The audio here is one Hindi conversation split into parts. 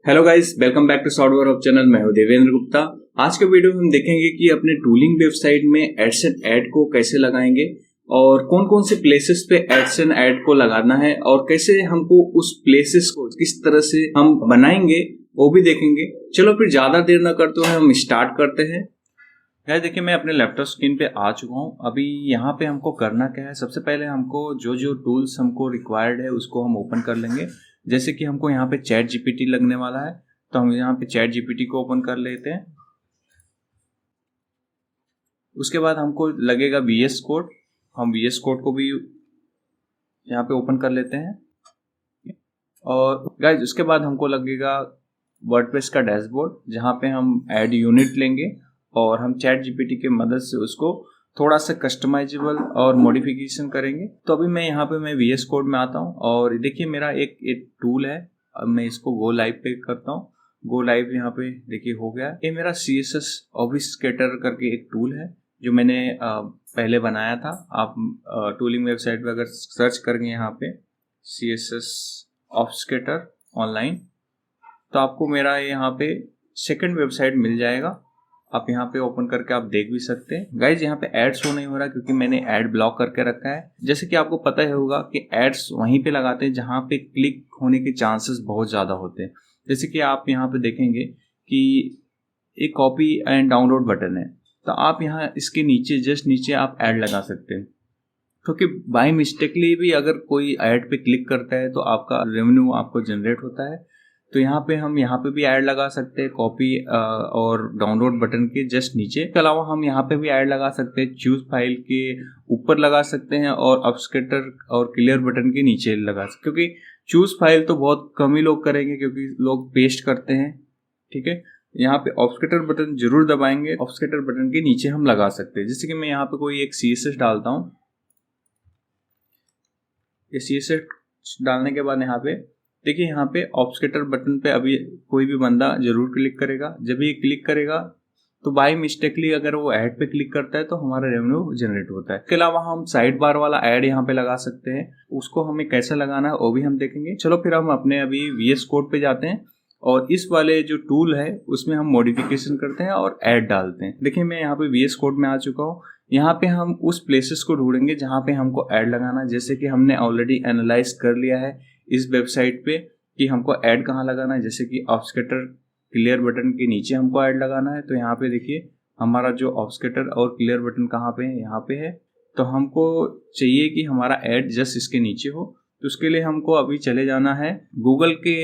Hello guys, welcome back to software of channel. मैं हूं देवेंद्र गुप्ता। आज के वीडियो में हम देखेंगे कि अपने टूलिंग वेबसाइट में एडसेंस ऐड को कैसे लगाएंगे और कौन कौन से प्लेसेस पे एडसेंस ऐड को लगाना है और कैसे हमको उस प्लेसेस को किस तरह से हम बनाएंगे वो भी देखेंगे। चलो फिर ज्यादा देर न करते हुए हम स्टार्ट करते हैं। गाइस देखिए, मैं अपने लैपटॉप स्क्रीन पे आ चुका हूँ। अभी यहाँ पे हमको करना क्या है, सबसे पहले हमको जो जो टूल्स हमको रिक्वायर्ड है उसको हम ओपन कर लेंगे। जैसे कि हमको यहाँ पे चैट जीपीटी लगने वाला है, तो हम यहाँ पे चैट जीपीटी को ओपन कर लेते हैं। उसके बाद हमको लगेगा VS कोड, हम VS कोड को भी यहाँ पे ओपन कर लेते हैं। और गाइस उसके बाद हमको लगेगा वर्डप्रेस का डैशबोर्ड, जहाँ पे हम ऐड यूनिट लेंगे और हम चैट जीपीटी के मदद से उसको थोड़ा सा कस्टमाइजेबल और मॉडिफिकेशन करेंगे। तो अभी मैं यहाँ पे VS कोड में आता हूँ और देखिए मेरा एक टूल है। अब मैं इसको गो लाइव पे करता हूँ। गो लाइव यहाँ पे देखिए हो गया। ये मेरा CSS ऑब्स्केटर करके एक टूल है जो मैंने पहले बनाया था। आप टूलिंग वेबसाइट पे अगर सर्च करेंगे यहाँ पे CSS ऑब्स्केटर ऑनलाइन, तो आपको मेरा यहाँ पे सेकंड वेबसाइट मिल जाएगा। आप यहाँ पे ओपन करके आप देख भी सकते हैं। गाइज यहाँ पे ऐड शो नहीं हो रहा क्योंकि मैंने ऐड ब्लॉक करके रखा है। जैसे कि आपको पता ही होगा कि एड्स वहीं पे लगाते हैं जहाँ पे क्लिक होने के चांसेस बहुत ज़्यादा होते हैं। जैसे कि आप यहाँ पे देखेंगे कि एक कॉपी एंड डाउनलोड बटन है, तो आप यहाँ इसके नीचे जस्ट नीचे आप ऐड लगा सकते हैं। क्योंकि बाय मिस्टेकली भी अगर कोई ऐड पे क्लिक करता है तो आपका रेवेन्यू आपको जनरेट होता है। तो यहाँ पे हम यहाँ पे भी ऐड लगा सकते हैं कॉपी और डाउनलोड बटन के जस्ट नीचे। इसके अलावा हम यहाँ पे भी ऐड लगा सकते हैं, चूज फाइल के ऊपर लगा सकते हैं और ऑब्स्केटर और क्लियर बटन के नीचे लगा सकते हैं। क्योंकि चूज फाइल तो बहुत कम ही लोग करेंगे क्योंकि लोग पेस्ट करते हैं। ठीक है, यहाँ पे ऑब्स्केटर बटन जरूर दबाएंगे। ऑब्स्केटर बटन के नीचे हम लगा सकते हैं। जैसे कि मैं यहाँ पे कोई एक CSS डालता हूँ। ये CSS डालने के बाद यहाँ पे देखिए, यहाँ पे ऑब्स्केटर बटन पे अभी कोई भी बंदा जरूर क्लिक करेगा। जब ये क्लिक करेगा तो बाय मिस्टेकली अगर वो ऐड पे क्लिक करता है तो हमारा रेवेन्यू जनरेट होता है। इसके अलावा हम साइड बार वाला ऐड यहाँ पे लगा सकते हैं। उसको हमें कैसे लगाना है वो भी हम देखेंगे। चलो फिर हम अपने अभी VS कोड पे जाते हैं और इस वाले जो टूल है उसमें हम मॉडिफिकेशन करते हैं और ऐड डालते हैं। देखिए मैं यहाँ पे VS कोड में आ चुका हूँ। यहाँ पे हम उस प्लेसेस को ढूंढेंगे जहाँ पे हमको ऐड लगाना। जैसे कि हमने ऑलरेडी एनालाइज कर लिया है इस वेबसाइट पे कि हमको ऐड कहाँ लगाना है। जैसे कि ऑब्स्केटर क्लियर बटन के नीचे हमको ऐड लगाना है। तो यहाँ पे देखिए हमारा जो ऑब्स्केटर और क्लियर बटन कहाँ पे है, यहाँ पे है। तो हमको चाहिए कि हमारा ऐड जस्ट इसके नीचे हो। तो उसके लिए हमको अभी चले जाना है गूगल के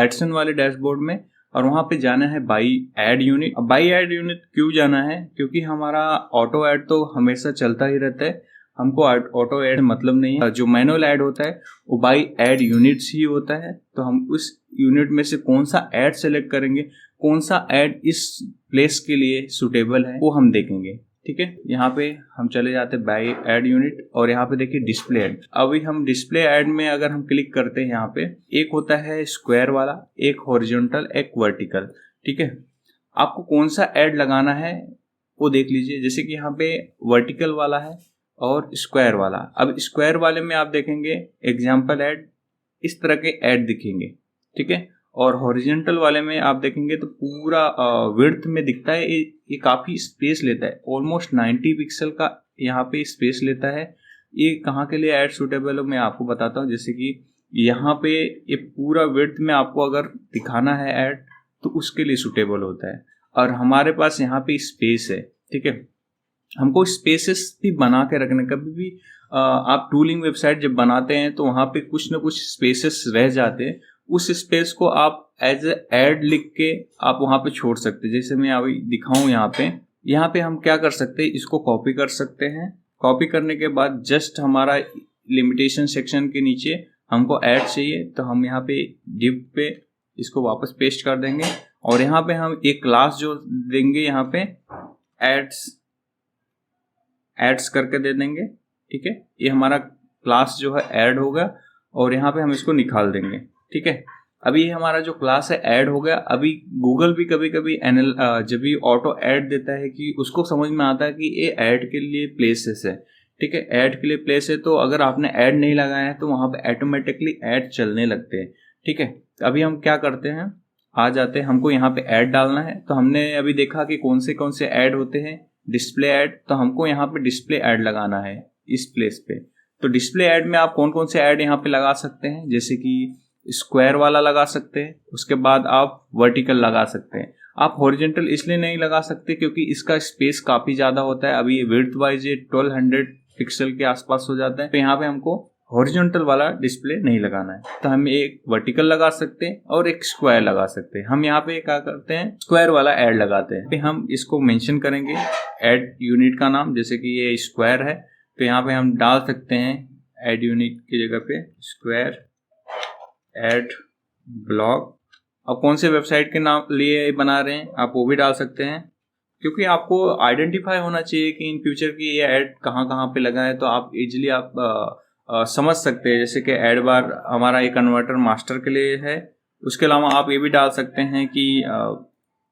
एडसेंस वाले डैशबोर्ड में और वहाँ पे जाना है by ad unit. By ad unit क्यों जाना है, क्योंकि हमारा ऑटो ऐड तो हमेशा चलता ही रहता है। हमको ऑटो ऐड मतलब नहीं है। जो मैनुअल ऐड होता है वो बाई ऐड यूनिट्स ही होता है। तो हम उस यूनिट में से कौन सा ऐड सेलेक्ट करेंगे, कौन सा ऐड इस प्लेस के लिए सुटेबल है वो हम देखेंगे। ठीक है, यहाँ पे हम चले जाते हैं बाई ऐड यूनिट और यहाँ पे देखिए डिस्प्ले ऐड। अभी हम डिस्प्ले ऐड में अगर हम क्लिक करते हैं, यहाँ पे एक होता है स्क्वायर वाला, एक हॉरिजॉन्टल, एक वर्टिकल। ठीक है, आपको कौन सा ऐड लगाना है वो देख लीजिए। जैसे कि यहाँ पे वर्टिकल वाला है और स्क्वायर वाला। अब स्क्वायर वाले में आप देखेंगे एग्जाम्पल ऐड, इस तरह के ऐड दिखेंगे। ठीक है, और हॉरिजॉन्टल वाले में आप देखेंगे तो पूरा विड्थ में दिखता है। ये काफ़ी स्पेस लेता है, ऑलमोस्ट 90 पिक्सल का यहाँ पे स्पेस लेता है। ये कहाँ के लिए ऐड सूटेबल है मैं आपको बताता हूँ। जैसे कि यहाँ पे ये पूरा विड्थ में आपको अगर दिखाना है ऐड तो उसके लिए सूटेबल होता है। और हमारे पास यहाँ पे स्पेस है। ठीक है, हमको स्पेसेस भी बना के रखने। कभी भी आप टूलिंग वेबसाइट जब बनाते हैं तो वहाँ पे कुछ ना कुछ स्पेसेस रह जाते हैं। उस स्पेस को आप एज ए ऐड लिख के आप वहाँ पे छोड़ सकते हैं। जैसे मैं अभी दिखाऊं, यहाँ पे हम क्या कर सकते हैं, इसको कॉपी कर सकते हैं। कॉपी करने के बाद जस्ट हमारा लिमिटेशन सेक्शन के नीचे हमको ऐड चाहिए तो हम यहाँ पे डिव पे इसको वापस पेस्ट कर देंगे और यहाँ पे हम एक क्लास जो देंगे यहाँ पे एड्स करके दे देंगे। ठीक है, ये हमारा क्लास जो है ऐड होगा और यहाँ पे हम इसको निकाल देंगे। ठीक है, अभी ये हमारा जो क्लास है ऐड हो गया। अभी गूगल भी कभी कभी जब भी ऑटो ऐड देता है कि उसको समझ में आता है कि ये ऐड के लिए प्लेसेस है। ठीक है, ऐड के लिए प्लेस है तो अगर आपने ऐड नहीं लगाया है तो वहाँ पे ऑटोमेटिकली ऐड चलने लगते हैं। ठीक है, अभी हम क्या करते हैं, आ जाते हैं, हमको यहाँ पे ऐड डालना है। तो हमने अभी देखा कि कौन से ऐड होते हैं, डिस्प्ले ऐड। तो हमको यहाँ पे डिस्प्ले ऐड लगाना है इस प्लेस पे। तो डिस्प्ले ऐड में आप कौन से ऐड यहाँ पे लगा सकते हैं, जैसे कि स्क्वायर वाला लगा सकते हैं, उसके बाद आप वर्टिकल लगा सकते हैं। आप हॉरिजॉन्टल इसलिए नहीं लगा सकते क्योंकि इसका स्पेस काफ़ी ज़्यादा होता है। अभी विड्थ वाइज ये 1200 पिक्सल के आसपास हो जाता है। तो यहाँ पे हमको हॉरिजॉन्टल वाला डिस्प्ले नहीं लगाना है, तो हम एक वर्टिकल लगा सकते हैं और एक स्क्वायर लगा सकते हैं। हम यहाँ पे क्या करते हैं, स्क्वायर वाला ऐड लगाते हैं। फिर हम इसको मेंशन करेंगे ऐड यूनिट का नाम, जैसे कि ये स्क्वायर है तो यहाँ पे हम डाल सकते हैं ऐड यूनिट की जगह पे स्क्वायर ऐड ब्लॉक। अब कौन से वेबसाइट के नाम लिए बना रहे हैं आप वो भी डाल सकते हैं, क्योंकि आपको आइडेंटिफाई होना चाहिए कि इन फ्यूचर की ये ऐड कहाँ कहाँ पे लगा है। तो आप इजीली आप समझ सकते हैं, जैसे कि ऐड बार हमारा ये कन्वर्टर मास्टर के लिए है। उसके अलावा आप ये भी डाल सकते हैं कि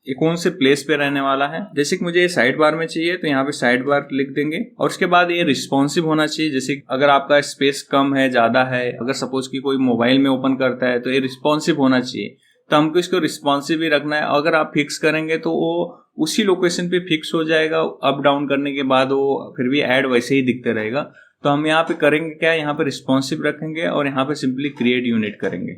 ये कौन से प्लेस पे रहने वाला है। जैसे कि मुझे ये साइड बार में चाहिए तो यहाँ पे साइड बार लिख देंगे, और उसके बाद ये रिस्पॉन्सिव होना चाहिए। जैसे अगर आपका स्पेस कम है ज़्यादा है, अगर सपोज कि कोई मोबाइल में ओपन करता है तो ये रिस्पॉन्सिव होना चाहिए, तो हमको इसको रिस्पॉन्सिव ही रखना है। अगर आप फिक्स करेंगे तो वो उसी लोकेशन पे फिक्स हो जाएगा, अप डाउन करने के बाद वो फिर भी ऐड वैसे ही दिखते रहेगा। तो हम यहाँ पे करेंगे क्या, यहाँ पे रिस्पॉन्सिव रखेंगे और यहाँ पे सिंपली क्रिएट यूनिट करेंगे।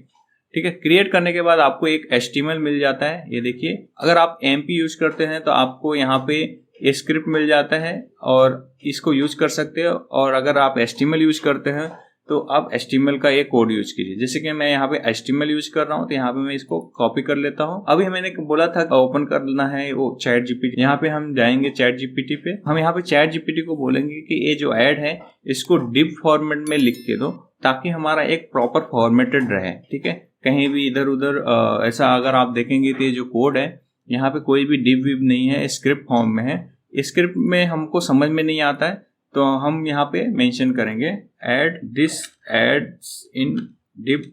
ठीक है, क्रिएट करने के बाद आपको एक HTML मिल जाता है। ये देखिए, अगर आप MP यूज करते हैं तो आपको यहाँ पे ये स्क्रिप्ट मिल जाता है और इसको यूज कर सकते हो। और अगर आप HTML यूज करते हैं तो आप HTML का ये कोड यूज कीजिए। जैसे कि मैं यहाँ पे HTML यूज कर रहा हूँ तो यहाँ पे मैं इसको कॉपी कर लेता हूँ। अभी मैंने बोला था ओपन करना है वो चैट GPT। यहाँ पे हम जाएंगे चैट GPT पे। हम यहाँ पे चैट GPT को बोलेंगे कि ये जो ऐड है इसको डिव फॉर्मेट में लिख के दो, ताकि हमारा एक प्रॉपर फॉर्मेटेड रहे। ठीक है, कहीं भी इधर उधर ऐसा अगर आप देखेंगे तो ये जो कोड है यहाँ पे कोई भी डिव विव नहीं है, स्क्रिप्ट फॉर्म में है। स्क्रिप्ट में हमको समझ में नहीं आता है तो हम यहाँ पे मेंशन करेंगे add this ads in div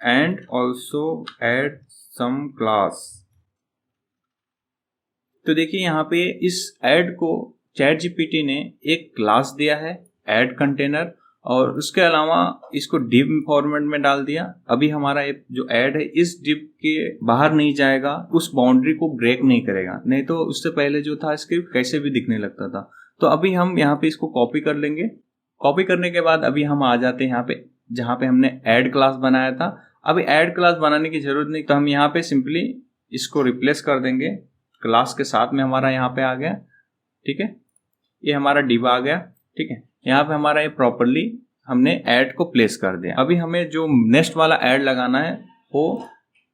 and also add some class. तो देखिए यहाँ पे इस ऐड को चैट GPT ने एक क्लास दिया है ऐड कंटेनर, और उसके अलावा इसको div फॉर्मेट में डाल दिया। अभी हमारा ये जो ऐड है इस div के बाहर नहीं जाएगा, उस बाउंड्री को ब्रेक नहीं करेगा, नहीं तो उससे पहले जो था स्क्रिप्ट कैसे भी दिखने लगता था। तो अभी हम यहाँ पे इसको कॉपी कर लेंगे। कॉपी करने के बाद अभी हम आ जाते हैं यहाँ पे जहाँ पे हमने ऐड क्लास बनाया था। अभी ऐड क्लास बनाने की जरूरत नहीं, तो हम यहाँ पे सिंपली इसको रिप्लेस कर देंगे क्लास के साथ में। हमारा यहाँ पे आ गया, ठीक है, ये हमारा डिव आ गया। ठीक है, यहाँ पे हमारा ये प्रॉपरली हमने ऐड को प्लेस कर दिया। अभी हमें जो नेक्स्ट वाला ऐड लगाना है वो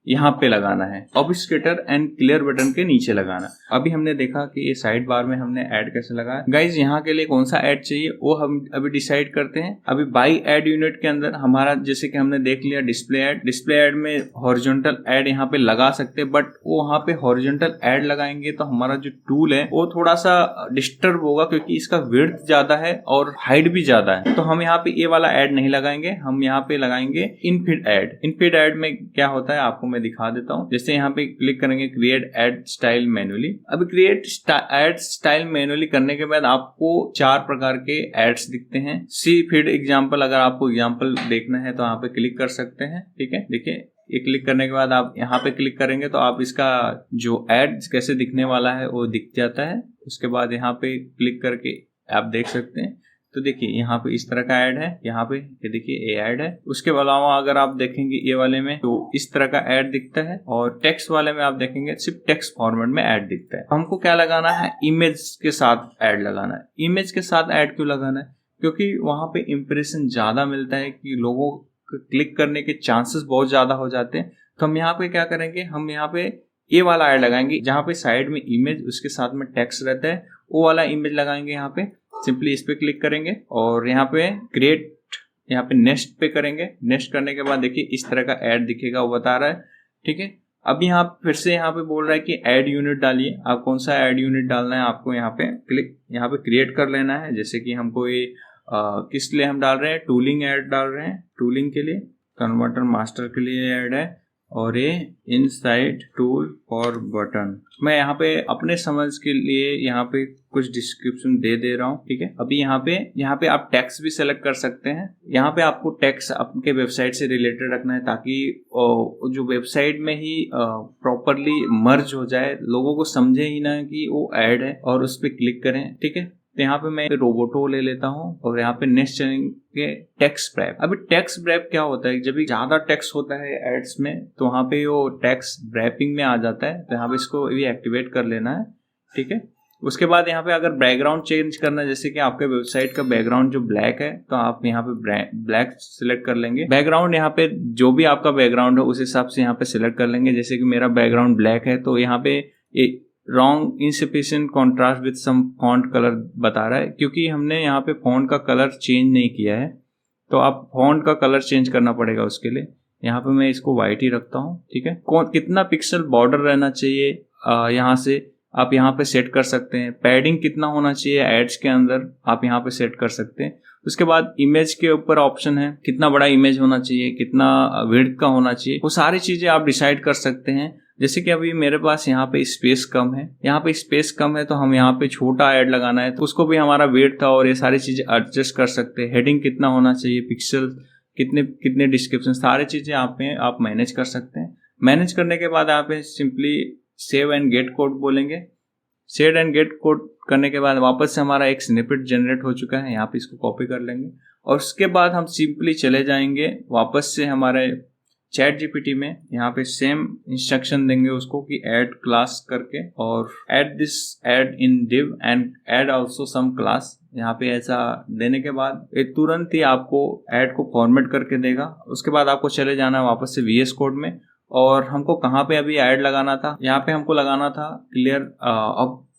यहाँ पे लगाना है, ऑब्स्क्यूटर एंड क्लियर बटन के नीचे लगाना। अभी हमने देखा कि ये साइड बार में हमने ऐड कैसे लगाया। गाइज यहाँ के लिए कौन सा ऐड चाहिए वो हम अभी डिसाइड करते हैं। अभी बाई ऐड यूनिट के अंदर हमारा जैसे कि हमने देख लिया डिस्प्ले ऐड में हॉरिजॉन्टल ऐड यहाँ पे लगा सकते हैं, बट वो वहाँ पे हॉरिजॉन्टल ऐड लगाएंगे तो हमारा जो टूल है वो थोड़ा सा डिस्टर्ब होगा, क्योंकि इसका विड्थ ज्यादा है और हाइट भी ज्यादा है। तो हम यहाँ पे ये वाला ऐड नहीं लगाएंगे, हम यहाँ पे लगाएंगे इनफिट ऐड। इनफिट ऐड में क्या होता है आपको मैं दिखा देता हूँ। जैसे यहाँ पे क्लिक करेंगे क्रिएट ऐड स्टाइल मैनुअली। अभी क्रिएट ऐड स्टाइल मैनुअली करने के बाद आपको 4 प्रकार के एड्स दिखते हैं। सी फीड एग्जांपल, अगर आपको एग्जांपल देखना है तो यहाँ पे क्लिक कर सकते हैं। ठीक है, देखिए ये क्लिक करने के बाद आप यहाँ पे क्लिक करेंगे तो आप इसका जो एड कैसे दिखने वाला है वो दिख जाता है। उसके बाद यहाँ पे क्लिक करके आप देख सकते हैं। तो देखिए यहाँ पे इस तरह का ऐड है, यहाँ पे ये देखिए ये ऐड है। उसके अलावा अगर आप देखेंगे ये वाले में तो इस तरह का ऐड दिखता है, और टेक्स्ट वाले में आप देखेंगे सिर्फ टेक्स्ट फॉर्मेट में ऐड दिखता है। हमको क्या लगाना है, इमेज के साथ ऐड लगाना है। इमेज के साथ ऐड क्यों लगाना है, क्योंकि वहां पे इंप्रेशन ज्यादा मिलता है, कि लोगों को क्लिक करने के चांसेस बहुत ज्यादा हो जाते हैं। तो हम यहाँ पे क्या करेंगे, हम यहाँ पे ये वाला ऐड लगाएंगे जहाँ पे साइड में इमेज उसके साथ में टेक्स्ट रहता है, वो वाला इमेज लगाएंगे। यहाँ पे सिंपली इस पे क्लिक करेंगे और यहाँ पे क्रिएट, यहाँ पे नेक्स्ट पे करेंगे। नेक्स्ट करने के बाद देखिए इस तरह का ऐड दिखेगा, वो बता रहा है। ठीक है, अब यहाँ फिर से यहाँ पे बोल रहा है कि ऐड यूनिट डालिए। आप कौन सा ऐड यूनिट डालना है आपको यहाँ पे यहाँ पे क्रिएट कर लेना है। जैसे कि हमको ये किस लिए हम डाल रहे हैं, टूलिंग ऐड डाल रहे हैं, टूलिंग के लिए, कन्वर्टर मास्टर के लिए ऐड है, और ये इनसाइड टूल और बटन। मैं यहाँ पे अपने समझ के लिए यहाँ पे कुछ डिस्क्रिप्शन दे रहा हूँ, ठीक है। अभी यहाँ पे आप टेक्स्ट भी सेलेक्ट कर सकते हैं। यहाँ पे आपको टेक्स्ट आपके वेबसाइट से रिलेटेड रखना है ताकि जो वेबसाइट में ही प्रॉपरली मर्ज हो जाए, लोगों को समझे ही ना कि वो ऐड है और उस पर क्लिक करें, ठीक है। तो यहाँ पे मैं रोबोटो ले लेता हूँ और यहाँ पे नेक्स्ट चलेंगे टेक्स्ट रैप। अभी टेक्स्ट रैप क्या होता है, जब भी ज्यादा टेक्स्ट होता है एड्स में तो वहाँ पे वो टेक्स्ट रैपिंग में आ जाता है, तो यहाँ पे इसको भी एक्टिवेट कर लेना है, ठीक है। उसके बाद यहाँ पे अगर बैकग्राउंड चेंज करना है, जैसे कि आपके वेबसाइट का बैकग्राउंड जो ब्लैक है तो आप यहाँ पे ब्लैक सिलेक्ट कर लेंगे। बैकग्राउंड यहाँ पे जो भी आपका बैकग्राउंड है उस हिसाब से यहाँ पे सिलेक्ट कर लेंगे। जैसे कि मेरा बैकग्राउंड ब्लैक है तो यहाँ पे wrong insufficient contrast with some font colour बता रहा है, क्योंकि हमने यहाँ पे फॉन्ट का कलर चेंज नहीं किया है, तो आप फॉन्ट का कलर चेंज करना पड़ेगा उसके लिए। यहाँ पे मैं इसको वाइट ही रखता हूँ, ठीक है। कितना पिक्सल बॉर्डर रहना चाहिए यहाँ से आप यहाँ पे सेट कर सकते हैं। पैडिंग कितना होना चाहिए एड्स के अंदर आप यहाँ पे सेट कर सकते हैं। उसके बाद इमेज के ऊपर ऑप्शन है, कितना बड़ा इमेज होना चाहिए, कितना विड्थ का होना चाहिए, वो सारी चीजें आप डिसाइड कर सकते हैं। जैसे कि अभी मेरे पास यहाँ पे स्पेस कम है, तो हम यहाँ पे छोटा ऐड लगाना है तो उसको भी हमारा वेट था और ये सारी चीजें एडजस्ट कर सकते हैं। हेडिंग कितना होना चाहिए, पिक्सल कितने डिस्क्रिप्शन, सारी चीजें आप मैनेज कर सकते हैं। मैनेज करने के बाद यहाँ पे simply save and gate code बोलेंगे। सेव एंड गेट कोड करने के बाद वापस से हमारा एक स्निपेट जनरेट हो चुका है, यहाँ पे इसको कॉपी कर लेंगे और उसके बाद हम सिंपली चले जाएंगे वापस से हमारे चैट जीपीटी में। यहाँ पे सेम इंस्ट्रक्शन देंगे उसको कि ऐड क्लास करके और add this add in div and add also some class. यहाँ पे ऐसा देने के बाद ये तुरंत ही आपको ऐड को फॉर्मेट करके देगा। उसके बाद आपको चले जाना है वापस से VS कोड में और हमको कहाँ पे अभी ऐड लगाना था, यहाँ पे हमको लगाना था क्लियर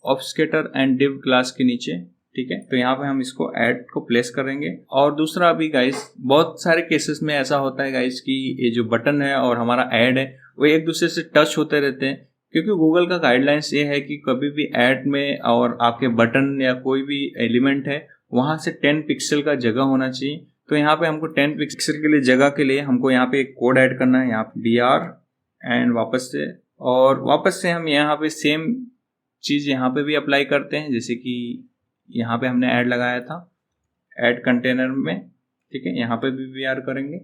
ऑब्स्केटर एंड डिव क्लास के नीचे, ठीक है। तो यहाँ पे हम इसको ऐड को प्लेस करेंगे। और दूसरा अभी गाइस बहुत सारे केसेस में ऐसा होता है गाइस कि ये जो बटन है और हमारा ऐड है वो एक दूसरे से टच होते रहते हैं, क्योंकि गूगल का गाइडलाइंस ये है कि कभी भी ऐड में और आपके बटन या कोई भी एलिमेंट है वहां से 10 पिक्सल का जगह होना चाहिए। तो यहाँ पे हमको 10 पिक्सल के लिए जगह के लिए हमको यहाँ पे एक कोड ऐड करना है, यहाँ पे BR एंड वापस से हम यहाँ पे सेम चीज यहाँ पे भी अप्लाई करते हैं। जैसे कि यहाँ पे हमने ऐड लगाया था ऐड कंटेनर में, ठीक है, यहाँ पे भी BR करेंगे।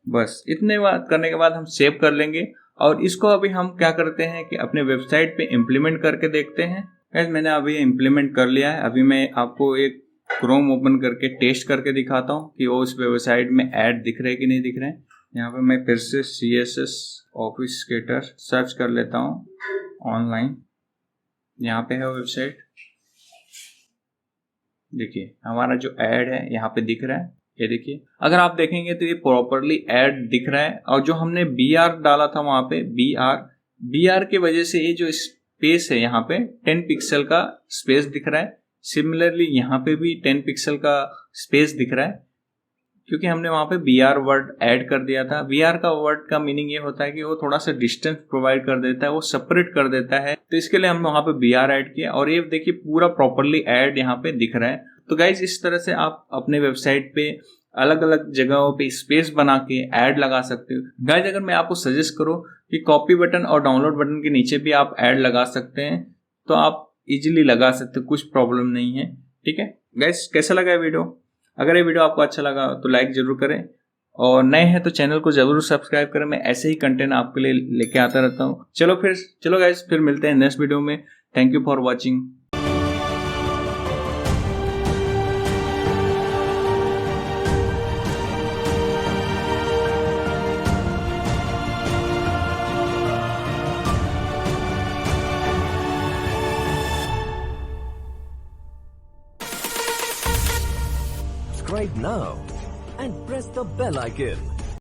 बस इतने बात करने के बाद हम सेव कर लेंगे और इसको अभी हम क्या करते हैं कि अपने वेबसाइट पे इम्प्लीमेंट करके देखते हैं। गाइस मैंने अभी इम्प्लीमेंट कर लिया है। अभी मैं आपको एक क्रोम ओपन करके टेस्ट करके दिखाता हूँ कि वो उस वेबसाइट में ऐड दिख रहे कि नहीं दिख रहे हैं। यहाँ पे मैं फिर से CSS ऑब्स्केटर सर्च कर लेता हूँ ऑनलाइन। यहाँ पे है वेबसाइट, देखिए हमारा जो ऐड है यहाँ पे दिख रहा है। ये देखिए अगर आप देखेंगे तो ये प्रॉपरली ऐड दिख रहा है और जो हमने BR डाला था वहाँ पे BR की वजह से ये जो स्पेस है यहाँ पे 10 पिक्सल का स्पेस दिख रहा है। सिमिलरली यहाँ पे भी 10 पिक्सल का स्पेस दिख रहा है क्योंकि हमने वहाँ पे BR वर्ड ऐड कर दिया था। BR का वर्ड का मीनिंग ये होता है कि वो थोड़ा सा डिस्टेंस प्रोवाइड कर देता है, वो सेपरेट कर देता है, तो इसके लिए हमने वहाँ पे BR ऐड किया और ये देखिए पूरा प्रॉपरली ऐड यहाँ पे दिख रहा है। तो गाइज इस तरह से आप अपने वेबसाइट पे अलग अलग जगहों पे स्पेस बना के ऐड लगा सकते हो। गाइज अगर मैं आपको सजेस्ट करूँ कि कॉपी बटन और डाउनलोड बटन के नीचे भी आप ऐड लगा सकते हैं तो आप इजीली लगा सकते हो, कुछ प्रॉब्लम नहीं है, ठीक है। गाइज कैसा लगा वीडियो? अगर ये वीडियो आपको अच्छा लगा तो लाइक जरूर करें और नए हैं तो चैनल को जरूर सब्सक्राइब करें। मैं ऐसे ही कंटेंट आपके लिए लेके आता रहता हूँ। चलो गाइज फिर मिलते हैं नेक्स्ट वीडियो में। Thank you for watching. Subscribe now and press the bell icon.